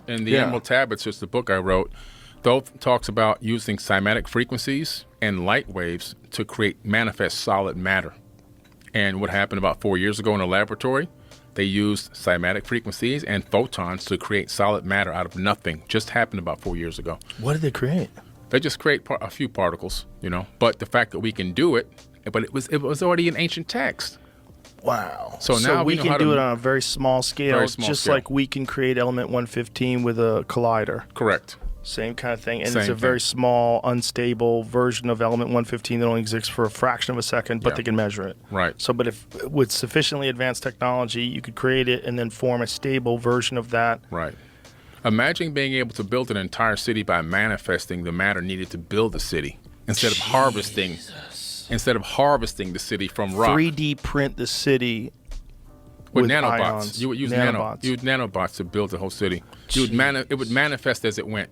In the Emerald Tablets, it's the book I wrote. Thoth talks about using somatic frequencies and light waves to create manifest solid matter. And what happened about 4 years ago in a laboratory, they used somatic frequencies and photons to create solid matter out of nothing. Just happened about 4 years ago. What did they create? They just create a few particles, you know. But the fact that we can do it, but it was already an ancient text. Wow. So now we can do it on a very small scale, like we can create element 115 with a collider. Correct. Same kind of thing. And Same it's a very small, unstable version of element 115 that only exists for a fraction of a second, but they can measure it. Right. So, but if with sufficiently advanced technology, you could create it and then form a stable version of that. Right. Imagine being able to build an entire city by manifesting the matter needed to build the city instead of harvesting the city from rock. 3D print the city with nanobots. Ions. You would use nanobots to build the whole city. It would manifest as it went.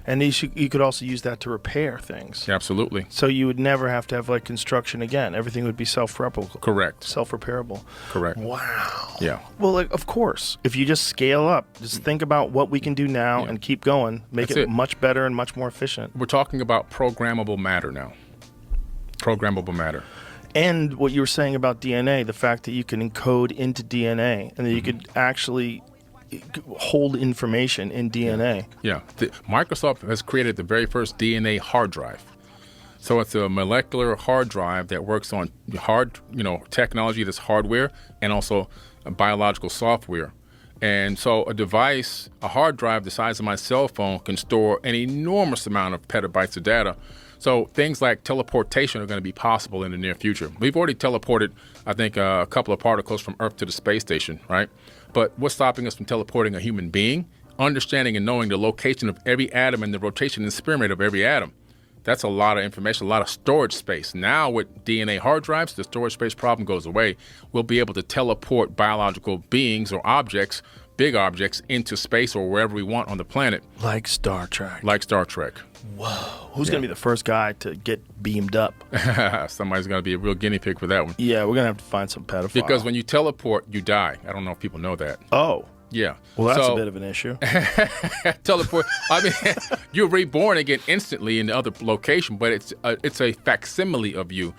And you could also use that to repair things. Yeah, absolutely. So you would never have to have like construction again. Everything would be self-replicable. Correct. Self-repairable. Correct. Wow. Yeah. Well, like, of course, if you just scale up, just think about what we can do now and keep going, make it much better and much more efficient. We're talking about programmable matter now. Programmable matter. And what you were saying about DNA, the fact that you can encode into DNA and that you could actually hold information in DNA. Yeah. Microsoft has created the very first DNA hard drive. So it's a molecular hard drive that works on technology that's hardware and also biological software. And so a hard drive the size of my cell phone can store an enormous amount of petabytes of data. So things like teleportation are going to be possible in the near future. We've already teleported, I think, a couple of particles from Earth to the space station, right? But what's stopping us from teleporting a human being? Understanding and knowing the location of every atom and the rotation and spin rate of every atom. That's a lot of information, a lot of storage space. Now with DNA hard drives, the storage space problem goes away. We'll be able to teleport biological beings or objects, big objects, into space or wherever we want on the planet. Like Star Trek. Whoa. Who's going to be the first guy to get beamed up? Somebody's going to be a real guinea pig for that one. Yeah, we're going to have to find some pedophile. Because when you teleport, you die. I don't know if people know that. Oh. Yeah. Well, that's a bit of an issue. Teleport. I mean, you're reborn again instantly in the other location, but it's a facsimile of you.